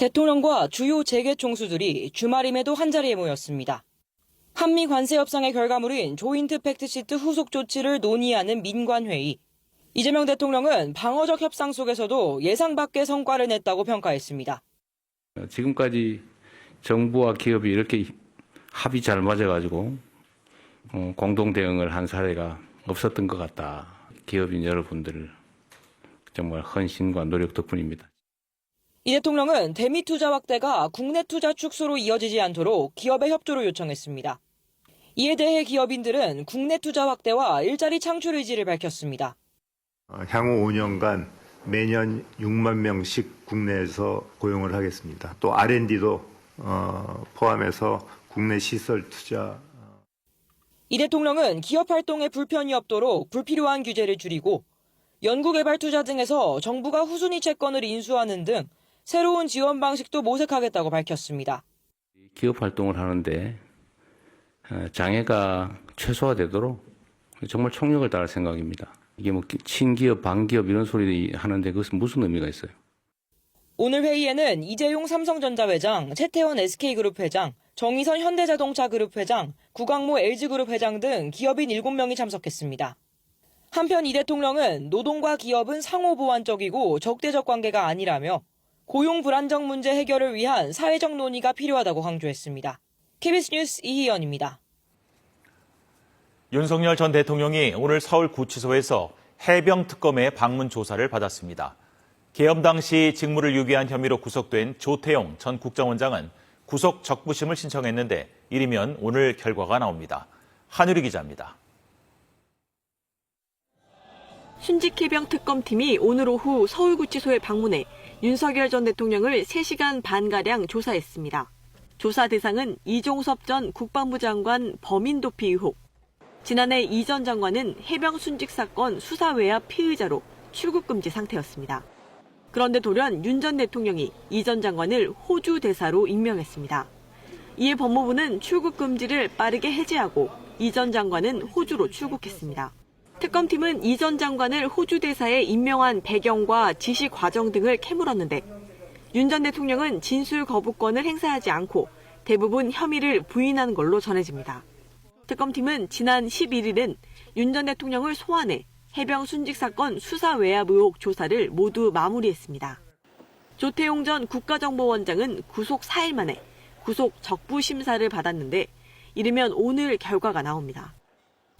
대통령과 주요 재계 총수들이 주말임에도 한자리에 모였습니다. 한미 관세 협상의 결과물인 조인트 팩트시트 후속 조치를 논의하는 민관회의. 이재명 대통령은 방어적 협상 속에서도 예상 밖의 성과를 냈다고 평가했습니다. 지금까지 정부와 기업이 이렇게 합이 잘 맞아가지고 공동 대응을 한 사례가 없었던 것 같다. 기업인 여러분들 정말 헌신과 노력 덕분입니다. 이 대통령은 대미 투자 확대가 국내 투자 축소로 이어지지 않도록 기업의 협조를 요청했습니다. 이에 대해 기업인들은 국내 투자 확대와 일자리 창출 의지를 밝혔습니다. 향후 5년간 매년 6만 명씩 국내에서 고용을 하겠습니다. 또 R&D도 포함해서 국내 시설 투자. 이 대통령은 기업 활동에 불편이 없도록 불필요한 규제를 줄이고 연구개발 투자 등에서 정부가 후순위 채권을 인수하는 등 새로운 지원 방식도 모색하겠다고 밝혔습니다. 기업 활동을 하는데 장애가 최소화되도록 정말 총력을 다할 생각입니다. 이게 뭐 친기업, 반기업 이런 소리 하는데 그것은 무슨 의미가 있어요? 오늘 회의에는 이재용 삼성전자 회장, 최태원 SK그룹 회장, 정의선 현대자동차 그룹 회장, 구광모 LG그룹 회장 등 기업인 7명이 참석했습니다. 한편 이 대통령은 노동과 기업은 상호보완적이고 적대적 관계가 아니라며 고용 불안정 문제 해결을 위한 사회적 논의가 필요하다고 강조했습니다. KBS 뉴스 이희연입니다. 윤석열 전 대통령이 오늘 서울구치소에서 해병특검의 방문 조사를 받았습니다. 계엄 당시 직무를 유기한 혐의로 구속된 조태용 전 국정원장은 구속 적부심을 신청했는데 이르면 오늘 결과가 나옵니다. 한유리 기자입니다. 순직해병특검팀이 오늘 오후 서울구치소에 방문해 윤석열 전 대통령을 3시간 반가량 조사했습니다. 조사 대상은 이종섭 전 국방부 장관 범인 도피 의혹. 지난해 이 전 장관은 해병 순직 사건 수사 외압 피의자로 출국 금지 상태였습니다. 그런데 돌연 윤 전 대통령이 이 전 장관을 호주 대사로 임명했습니다. 이에 법무부는 출국 금지를 빠르게 해제하고 이 전 장관은 호주로 출국했습니다. 특검팀은 이 전 장관을 호주 대사에 임명한 배경과 지시 과정 등을 캐물었는데 윤 전 대통령은 진술 거부권을 행사하지 않고 대부분 혐의를 부인한 걸로 전해집니다. 특검팀은 지난 11일은 윤 전 대통령을 소환해 해병 순직 사건 수사 외압 의혹 조사를 모두 마무리했습니다. 조태용 전 국가정보원장은 구속 4일 만에 구속 적부 심사를 받았는데 이르면 오늘 결과가 나옵니다.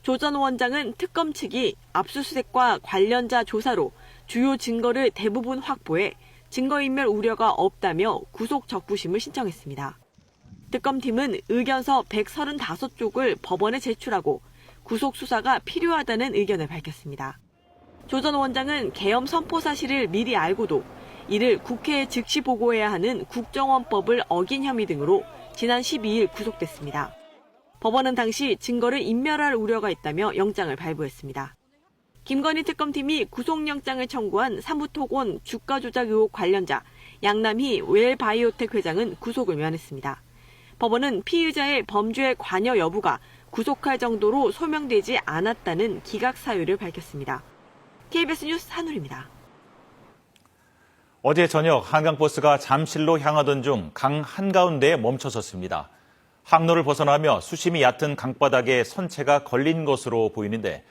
조 전 원장은 특검 측이 압수수색과 관련자 조사로 주요 증거를 대부분 확보해 증거인멸 우려가 없다며 구속 적부심을 신청했습니다. 특검팀은 의견서 135쪽을 법원에 제출하고 구속 수사가 필요하다는 의견을 밝혔습니다. 조 전 원장은 계엄 선포 사실을 미리 알고도 이를 국회에 즉시 보고해야 하는 국정원법을 어긴 혐의 등으로 지난 12일 구속됐습니다. 법원은 당시 증거를 인멸할 우려가 있다며 영장을 발부했습니다. 김건희 특검팀이 구속영장을 청구한 사무토건 주가 조작 의혹 관련자 양남희 웰바이오텍 회장은 구속을 면했습니다. 법원은 피의자의 범죄 관여 여부가 구속할 정도로 소명되지 않았다는 기각 사유를 밝혔습니다. KBS 뉴스 한울입니다. 어제 저녁 한강버스가 잠실로 향하던 중 강 한가운데에 멈춰섰습니다. 항로를 벗어나며 수심이 얕은 강바닥에 선체가 걸린 것으로 보이는데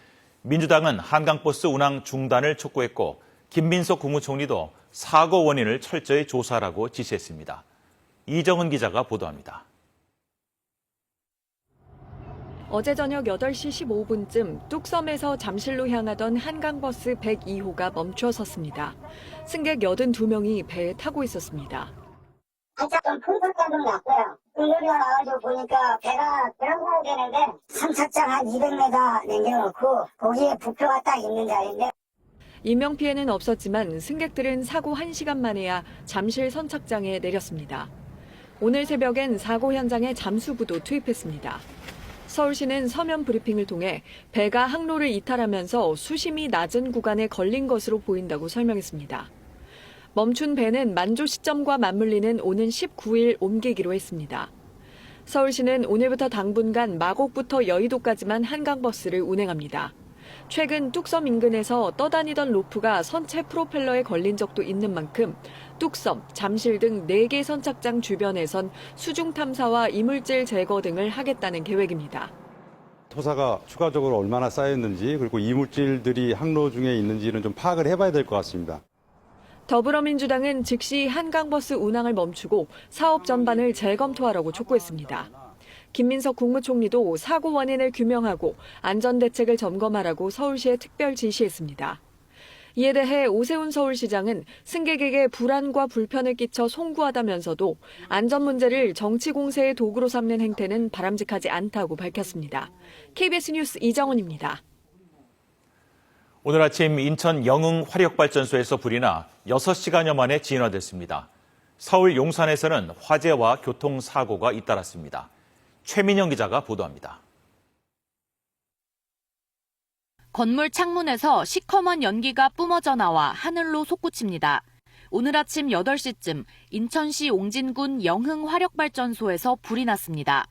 민주당은 한강버스 운항 중단을 촉구했고 김민석 국무총리도 사고 원인을 철저히 조사하라고 지시했습니다. 이정은 기자가 보도합니다. 어제 저녁 8시 15분쯤 뚝섬에서 잠실로 향하던 한강버스 102호가 멈춰섰습니다. 승객 82명이 배에 타고 있었습니다. 살짝 좀 큰 소리가 났고요. 소리가 나가지고 보니까 배가 그런 되는데 선착장 한 200m 남겨놓고 거기에 부표가 딱 있는 자리인데. 인명피해는 없었지만 승객들은 사고 1시간 만에야 잠실 선착장에 내렸습니다. 오늘 새벽엔 사고 현장에 잠수부도 투입했습니다. 서울시는 서면 브리핑을 통해 배가 항로를 이탈하면서 수심이 낮은 구간에 걸린 것으로 보인다고 설명했습니다. 멈춘 배는 만조 시점과 맞물리는 오는 19일 옮기기로 했습니다. 서울시는 오늘부터 당분간 마곡부터 여의도까지만 한강버스를 운행합니다. 최근 뚝섬 인근에서 떠다니던 로프가 선체 프로펠러에 걸린 적도 있는 만큼 뚝섬, 잠실 등 4개 선착장 주변에선 수중 탐사와 이물질 제거 등을 하겠다는 계획입니다. 토사가 추가적으로 얼마나 쌓였는지 그리고 이물질들이 항로 중에 있는지는 좀 파악을 해봐야 될 것 같습니다. 더불어민주당은 즉시 한강버스 운항을 멈추고 사업 전반을 재검토하라고 촉구했습니다. 김민석 국무총리도 사고 원인을 규명하고 안전대책을 점검하라고 서울시에 특별 지시했습니다. 이에 대해 오세훈 서울시장은 승객에게 불안과 불편을 끼쳐 송구하다면서도 안전 문제를 정치 공세의 도구로 삼는 행태는 바람직하지 않다고 밝혔습니다. KBS 뉴스 이정훈입니다. 오늘 아침 인천 영흥 화력발전소에서 불이 나 6시간여 만에 진화됐습니다. 서울 용산에서는 화재와 교통사고가 잇따랐습니다. 최민영 기자가 보도합니다. 건물 창문에서 시커먼 연기가 뿜어져 나와 하늘로 솟구칩니다. 오늘 아침 8시쯤 인천시 옹진군 영흥 화력발전소에서 불이 났습니다.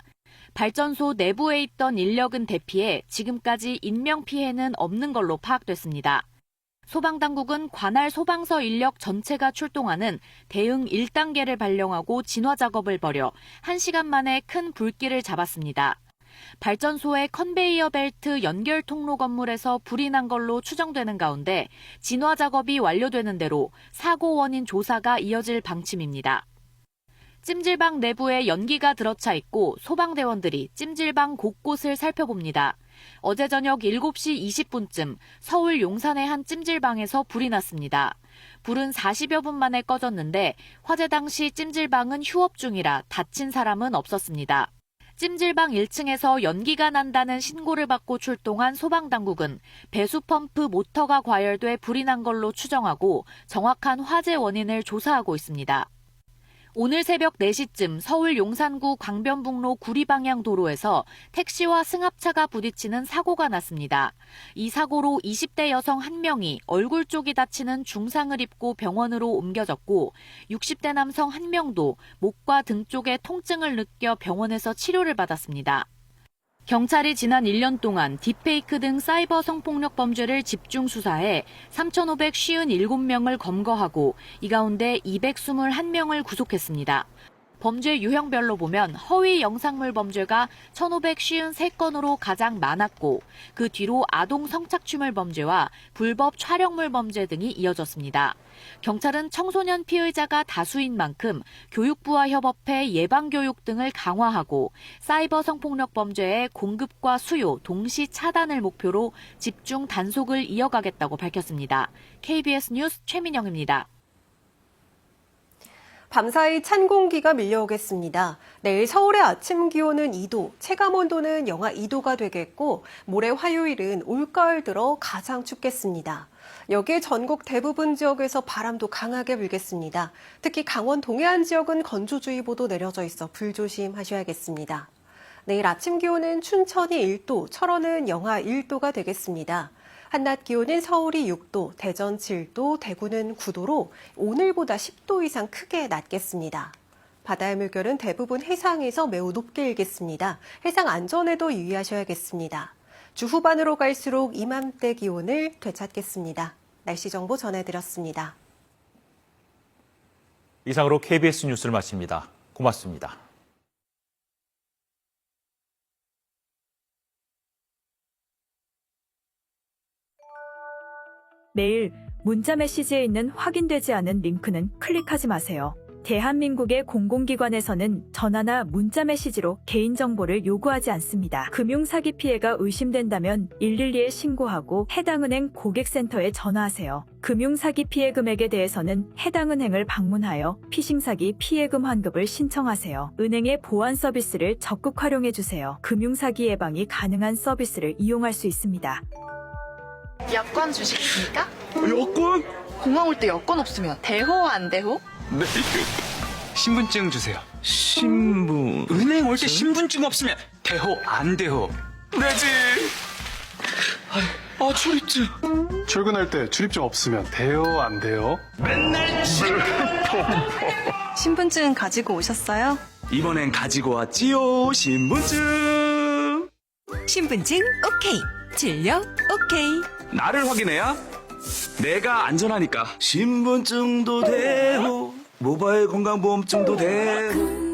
발전소 내부에 있던 인력은 대피해 지금까지 인명피해는 없는 걸로 파악됐습니다. 소방당국은 관할 소방서 인력 전체가 출동하는 대응 1단계를 발령하고 진화 작업을 벌여 1시간 만에 큰 불길을 잡았습니다. 발전소의 컨베이어 벨트 연결 통로 건물에서 불이 난 걸로 추정되는 가운데 진화 작업이 완료되는 대로 사고 원인 조사가 이어질 방침입니다. 찜질방 내부에 연기가 들어차 있고 소방대원들이 찜질방 곳곳을 살펴봅니다. 어제 저녁 7시 20분쯤 서울 용산의 한 찜질방에서 불이 났습니다. 불은 40여 분 만에 꺼졌는데 화재 당시 찜질방은 휴업 중이라 다친 사람은 없었습니다. 찜질방 1층에서 연기가 난다는 신고를 받고 출동한 소방당국은 배수펌프 모터가 과열돼 불이 난 걸로 추정하고 정확한 화재 원인을 조사하고 있습니다. 오늘 새벽 4시쯤 서울 용산구 광변북로 구리방향 도로에서 택시와 승합차가 부딪히는 사고가 났습니다. 이 사고로 20대 여성 1명이 얼굴 쪽이 다치는 중상을 입고 병원으로 옮겨졌고 60대 남성 1명도 목과 등 쪽에 통증을 느껴 병원에서 치료를 받았습니다. 경찰이 지난 1년 동안 딥페이크 등 사이버 성폭력 범죄를 집중 수사해 3,557명을 검거하고 이 가운데 221명을 구속했습니다. 범죄 유형별로 보면 허위 영상물 범죄가 1,553건으로 가장 많았고 그 뒤로 아동 성착취물 범죄와 불법 촬영물 범죄 등이 이어졌습니다. 경찰은 청소년 피의자가 다수인 만큼 교육부와 협업해 예방교육 등을 강화하고 사이버 성폭력 범죄의 공급과 수요 동시 차단을 목표로 집중 단속을 이어가겠다고 밝혔습니다. KBS 뉴스 최민영입니다. 밤사이 찬 공기가 밀려오겠습니다. 내일 서울의 아침 기온은 2도, 체감온도는 영하 2도가 되겠고 모레 화요일은 올가을 들어 가장 춥겠습니다. 여기에 전국 대부분 지역에서 바람도 강하게 불겠습니다. 특히 강원 동해안 지역은 건조주의보도 내려져 있어 불조심하셔야겠습니다. 내일 아침 기온은 춘천이 1도, 철원은 영하 1도가 되겠습니다. 한낮 기온은 서울이 6도, 대전 7도, 대구는 9도로 오늘보다 10도 이상 크게 낮겠습니다. 바다의 물결은 대부분 해상에서 매우 높게 일겠습니다. 해상 안전에도 유의하셔야겠습니다. 주 후반으로 갈수록 이맘때 기온을 되찾겠습니다. 날씨 정보 전해드렸습니다. 이상으로 KBS 뉴스를 마칩니다. 고맙습니다. 매일 문자 메시지에 있는 확인되지 않은 링크는 클릭하지 마세요. 대한민국의 공공기관에서는 전화나 문자 메시지로 개인정보를 요구하지 않습니다. 금융사기 피해가 의심된다면 112에 신고하고 해당 은행 고객센터에 전화하세요. 금융사기 피해 금액에 대해서는 해당 은행을 방문하여 피싱사기 피해금 환급을 신청하세요. 은행의 보안 서비스를 적극 활용해주세요. 금융사기 예방이 가능한 서비스를 이용할 수 있습니다. 여권 주시겠습니까? 여권? 공항 올 때 여권 없으면 대호 안 대호? 네. 신분증 주세요. 신분. 은행 올 때 신분증 없으면 대호 안 대호. 내지. 출입증. 출근할 때 출입증 없으면 돼요 안 돼요? 맨날 신분증 가지고 오셨어요? 이번엔 가지고 왔지요. 신분증. 신분증 오케이. 진료 오케이. 나를 확인해야 내가 안전하니까 신분증도 대호. 모바일 건강보험증도 돼.